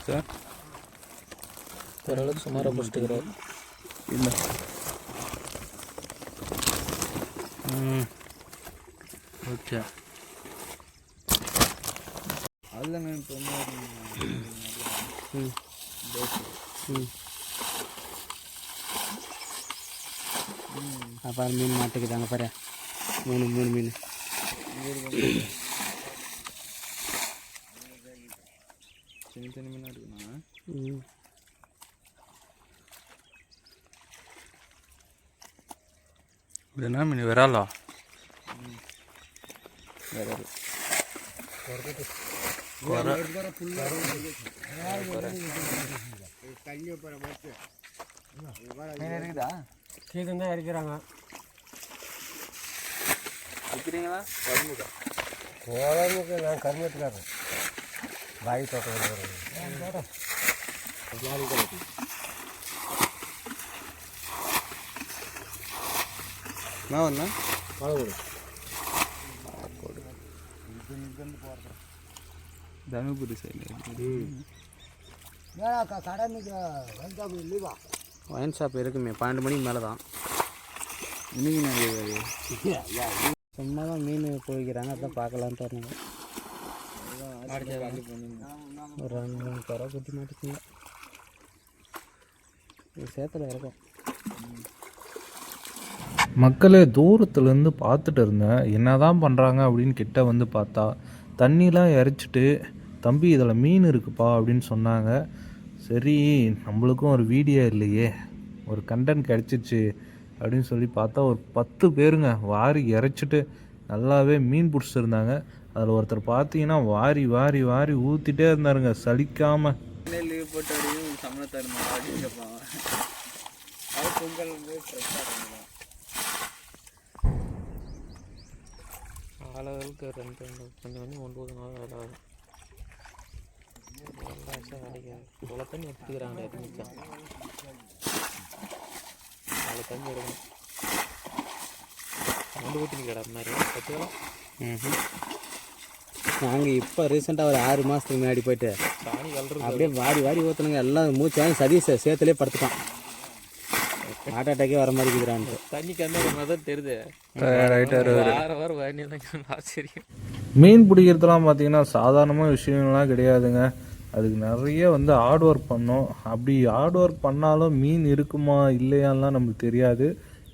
Sir ஓரளவுக்கு சுமாராக பிடிச்சிட்டுக்கிறாரு. இல்லை ஓகே அதில் நான் இப்போ அப்புறம் மீன் மாட்டுக்குதாங்க பாரு. மூணு மீன் சின்ன சின்ன மீனாக இருக்குண்ணா. இது என்ன மீன்? விராலா? விரல் இருக்குதா? கீழே தான் இறக்கிறாங்க. விற்கிறீங்களா? குழம்புக்கா? குழம்புக்கு நான் கருமத்துக்காரன். பாய் தோட்டம் நான் வந்தா தனுபுரி சைடு ஒயின் ஷாப் இருக்குமே 12 மணிக்கு மேலே தான். இன்னைக்கு நான் சும்மா தான் மீன் போய்க்கிறாங்க. அதான் பார்க்கலான்ட்டு வரணுங்க. ஒரு 2-3 குறை குத்தி மாட்டுக்குங்க. இது சேத்துல இருக்கும். மக்களே தூரத்துலேருந்து பார்த்துட்டு இருந்தேன், என்ன தான் பண்ணுறாங்க அப்படின்னு கிட்ட வந்து பார்த்தா தண்ணிலாம் இறைச்சிட்டு, தம்பி இதில் மீன் இருக்குப்பா அப்படின்னு சொன்னாங்க. சரி நம்மளுக்கும் ஒரு வீடியோ இல்லையே, ஒரு கண்டென்ட் கிடச்சிச்சு அப்படின்னு சொல்லி பார்த்தா ஒரு 10 பேருங்க வாரி இறைச்சிட்டு நல்லாவே மீன் பிடிச்சிருந்தாங்க. அதில் ஒருத்தர் பார்த்தீங்கன்னா வாரி வாரி வாரி ஊற்றிட்டே இருந்தாருங்க சலிக்காமல். லீவ் போட்டு அப்படியும் சம்பளம் தருமா அப்படின்னு கேட்பாங்க. அது பொங்கல் வந்து ஃப்ரெஷ்ஷாக பண்ணுவோம். அளவுக்கு 2 கொஞ்சம் 9 நாள் வேலை ஆகும். வேலைக்கு இவ்வளோ தண்ணி எடுத்துக்கிறாங்க. மிச்சம் அவ்வளோ தண்ணி எடுக்கணும். 2 ஊற்றினு கிடா மாதிரி வச்சுக்கலாம். நாங்கள் இப்போ ரீசெண்டாக ஒரு 6 மாதத்துக்கு முன்னாடி போயிட்டு சாணி கலர் அப்படியே வாரி வாரி ஊற்றுனுங்க. எல்லாம் மூச்சாயும் சதீஷை சேத்துலேயே படுத்துட்டான். ஹார்ட் அட்டாக்கே வர மாதிரி இருக்கிறான்ட்டு. தண்ணி கம்மியாக தான் தெரியுது. ஆச்சரியம். மீன் பிடிக்கிறதுலாம் பார்த்தீங்கன்னா சாதாரணமாக விஷயங்கள்லாம் கிடையாதுங்க. அதுக்கு நிறைய வந்து ஹார்ட் ஒர்க் பண்ணோம். அப்படி ஹார்ட் ஒர்க் பண்ணாலும் மீன் இருக்குமா இல்லையான்லாம் நம்மளுக்கு தெரியாது.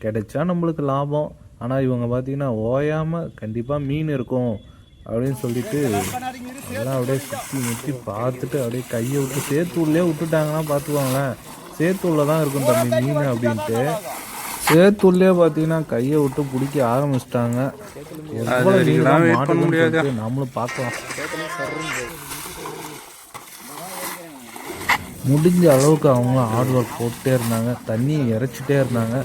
கிடைச்சா நம்மளுக்கு லாபம். ஆனால் இவங்க பார்த்தீங்கன்னா ஓயாமல் கண்டிப்பாக மீன் இருக்கும் அப்படின்னு சொல்லிட்டு எல்லாம் அப்படியே சுற்றி முற்றி பார்த்துட்டு அப்படியே கையை விட்டு சேத்தூர்லேயே விட்டுட்டாங்கன்னா பார்த்துக்குவாங்களேன். சேத்தூரில் தான் இருக்கும் தம்பி மீன் அப்படின்ட்டு சேத்தூர்லேயே பார்த்தீங்கன்னா கையை விட்டு பிடிக்க ஆரம்பிச்சிட்டாங்க. நம்மளும் பார்க்கலாம். முடிஞ்ச அளவுக்கு அவங்களும் ஹார்ட் ஒர்க் போட்டே இருந்தாங்க. தண்ணியை இறைச்சிட்டே இருந்தாங்க.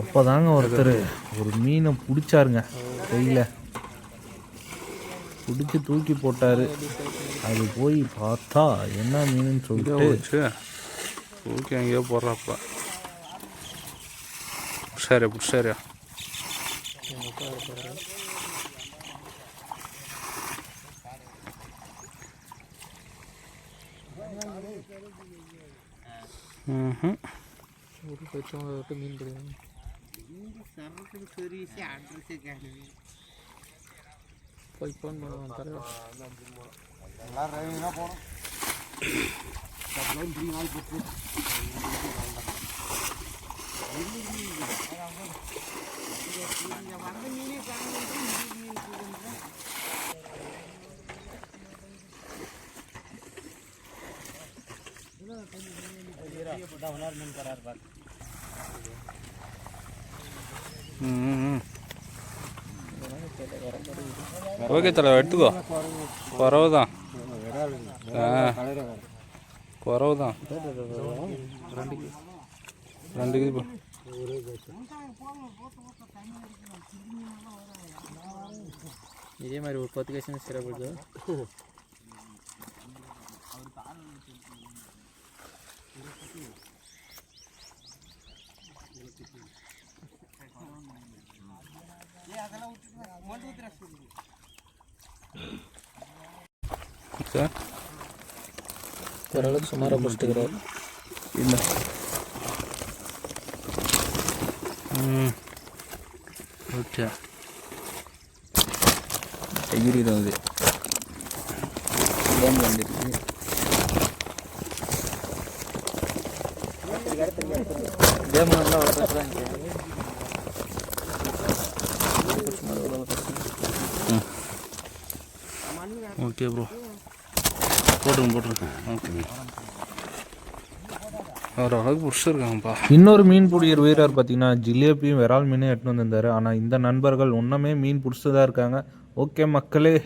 அப்போ தாங்க ஒருத்தர் ஒரு மீனை பிடிச்சாருங்க. கையில் பிடிச்சி தூக்கி போட்டார். அது போய் பார்த்தா என்ன மீனுன்னு சொல்லிட்டு தூக்கி அங்கேயோ போடுறாப்பா. சரி சரி மீன் பிடிக்கும். போய் ஃபோன் பண்ணுவான் தர ஓகே தலை எடுத்துக்கோ. குறவு தான் குறவு தான் 2 இது. இதே மாதிரி ஒரு 10 கேஸ் சிறப்பு. சார் ஓரளவுக்கு சுமாராக பிடிச்சிட்டுக்கிறார். இல்லை ஓகே எகிரி தான் அது கேம் வந்துருக்கு. கேம் நல்லா வளர்த்துறாங்க. ஓகே ப்ரோ போட்டுருக்கேன். ஓகே ஓரளவுக்கு பிடிச்சிருக்காங்கப்பா. இன்னொரு மீன் பிடிக்கிற வீரர் பார்த்தீங்கன்னா ஜிலேபியும் விரால் மீனும் எடுத்துன்னு வந்திருந்தாரு. ஆனால் இந்த நண்பர்கள் ஒன்றுமே மீன் பிடிச்சதா இருக்காங்க. ஓகே மக்களே.